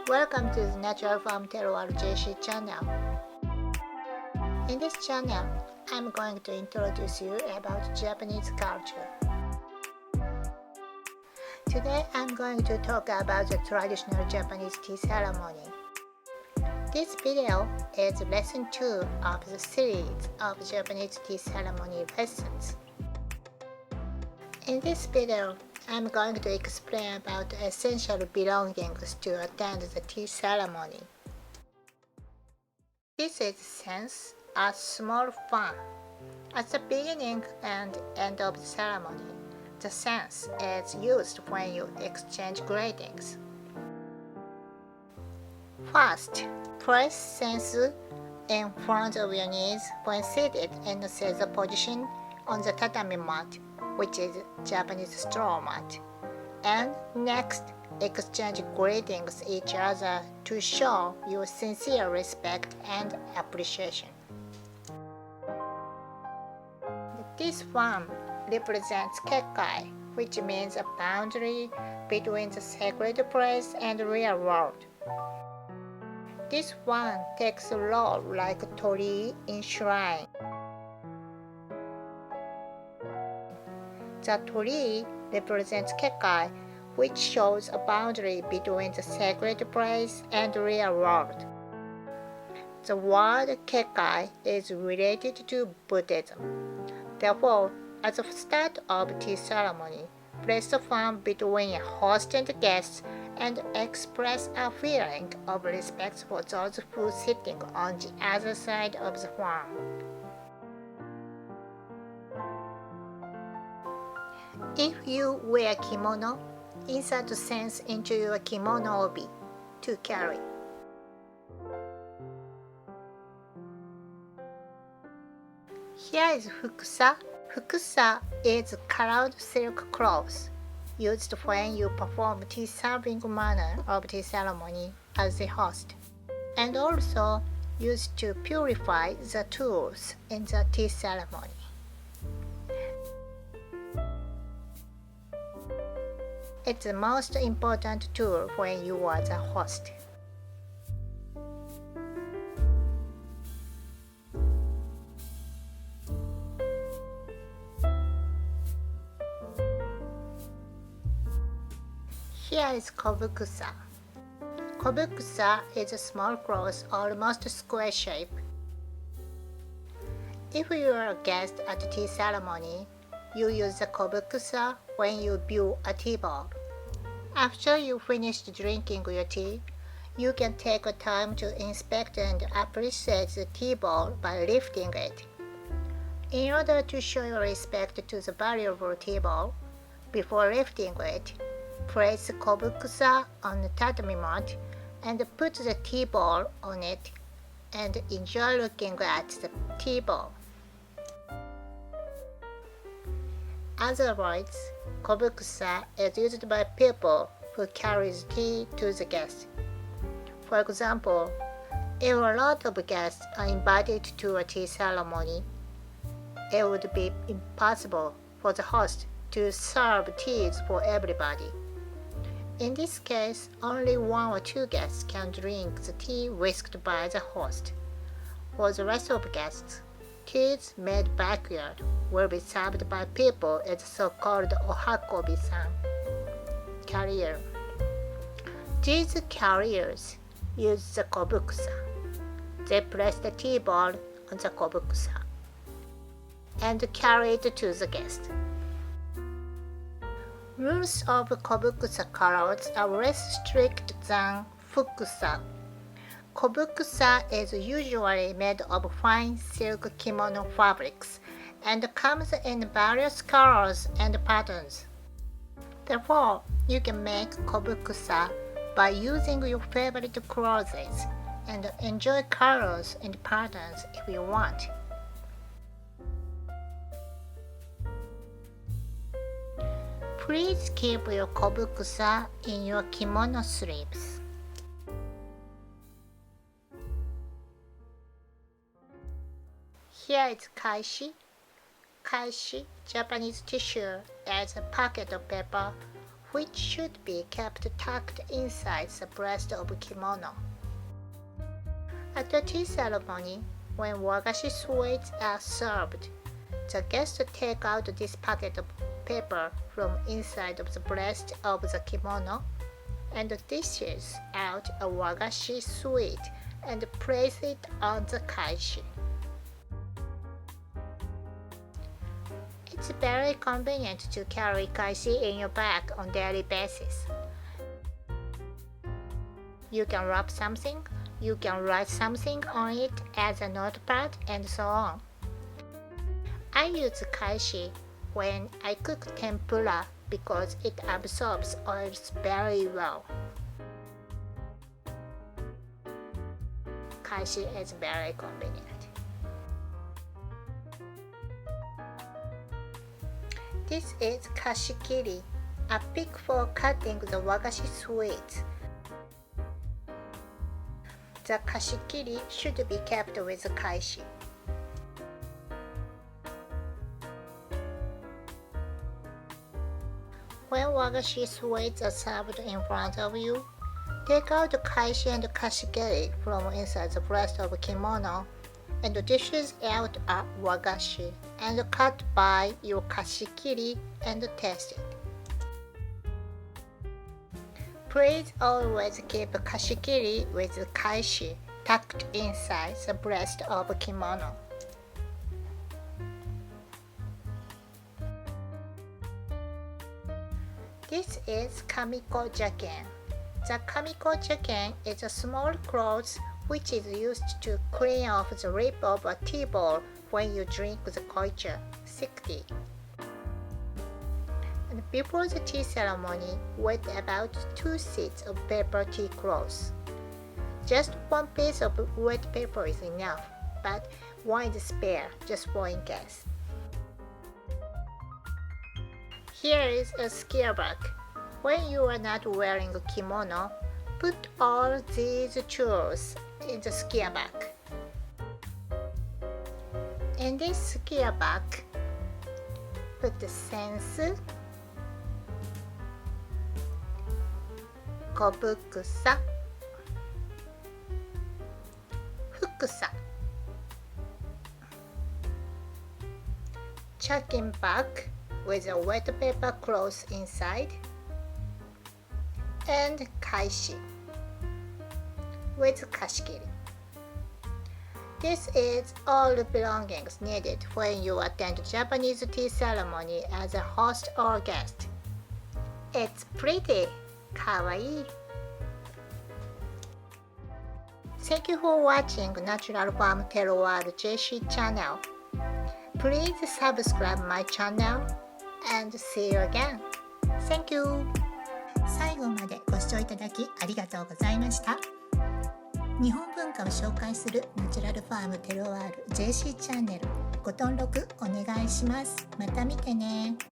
Welcome to the Natural Farm Terroir JC channel. In this channel, I'm going to introduce you about Japanese culture. Today I'm going to talk about the traditional Japanese tea ceremony. This video is lesson 2 of the series of Japanese tea ceremony lessons. In this video, I'm going to explain about the essential belongings to attend the tea ceremony. This is sense, a small fan. At the beginning and end of the ceremony, the sense is used when you exchange greetings. First, place sense in front of your knees when seated in the seiza position on the tatami mat, which is Japanese straw mat. And next, exchange greetings each other to show your sincere respect and appreciation. This form represents Kekkai, which means a boundary between the sacred place and the real world. This one takes a role like a torii in shrine. The torii represents Kekkai, which shows a boundary between the sacred place and the real world. The word Kekkai is related to Buddhism. Therefore, at the start of tea ceremony, place the fan between a host and guests and express a feeling of respect for those who are sitting on the other side of the fan. If you wear kimono, insert sense into your kimono obi to carry. Here is fukusa. Fukusa is colored silk cloth used when you perform tea serving manner of tea ceremony as the host, and also used to purify the tools in the tea ceremony. It's the most important tool when you are the host. Here is kobukusa. Kobukusa is a small cloth, almost square shape. If you are a guest at a tea ceremony, you use the kobukusa when you view a tea bowl. After you finish drinking your tea, you can take a time to inspect and appreciate the tea bowl by lifting it. In order to show your respect to the valuable tea bowl, before lifting it, place the kobukusa on the tatami mat and put the tea bowl on it and enjoy looking at the tea bowl. Otherwise, kobukusa is used by people who carry tea to the guests. For example, if a lot of guests are invited to a tea ceremony, it would be impossible for the host to serve teas for everybody. In this case, only 1 or 2 guests can drink the tea whisked by the host. For the rest of guests, teas made backyard will be served by people as so-called ohakobi-san, carrier. These carriers use the kobukusa. They place the tea bowl on the kobukusa and carry it to the guest. Rules of kobukusa colors are less strict than fukusa. Kobukusa is usually made of fine silk kimono fabrics and comes in various colors and patterns. Therefore, you can make kobukusa by using your favorite clothes and enjoy colors and patterns if you want. Please keep your kobukusa in your kimono sleeves. Here is kaishi. Kaishi, Japanese tissue, is a packet of paper which should be kept tucked inside the breast of kimono. At the tea ceremony, when wagashi sweets are served, the guests take out this packet of paper from inside of the breast of the kimono and dishes out a wagashi sweet and place it on the kaishi. It's very convenient to carry kaishi in your bag on daily basis. You can wrap something, you can write something on it as a notepad, and so on. I use kaishi when I cook tempura because it absorbs oils very well. Kaishi is very convenient. This is kashikiri, a pick for cutting the wagashi sweets. The kashikiri should be kept with kaishi. When wagashi sweets are served in front of you, take out the kaishi and kashikiri from inside the breast of kimono and dishes out a wagashi and cut by your kashikiri and taste it. Please always keep kashikiri with kaishi tucked inside the breast of kimono. This is kamiko jaken. The kamiko jaken is a small cloth which is used to clean off the lip of a tea bowl when you drink the koicha, thick tea. And before the tea ceremony, wet about 2 sheets of paper tea cloth. Just 1 piece of wet paper is enough, but 1 is spare, just for in case. Here is a scare bag. When you are not wearing a kimono, put all these tools in the scare bag. In this scare bag, put the sensu, kobukusa, fukusa, check-in bag with a wet paper cloth inside, and kaishi with kashikiri. This is all the belongings needed when you attend Japanese tea ceremony as a host or guest. It's pretty, kawaii. Thank you for watching Natural Farm Terroir JC channel. Please subscribe my channel and see you again. Thank you. 最後までご視聴いただきありがとうございました。日本文化を紹介するナチュラルファームテロワール JC チャンネルご登録お願いします。また見てね。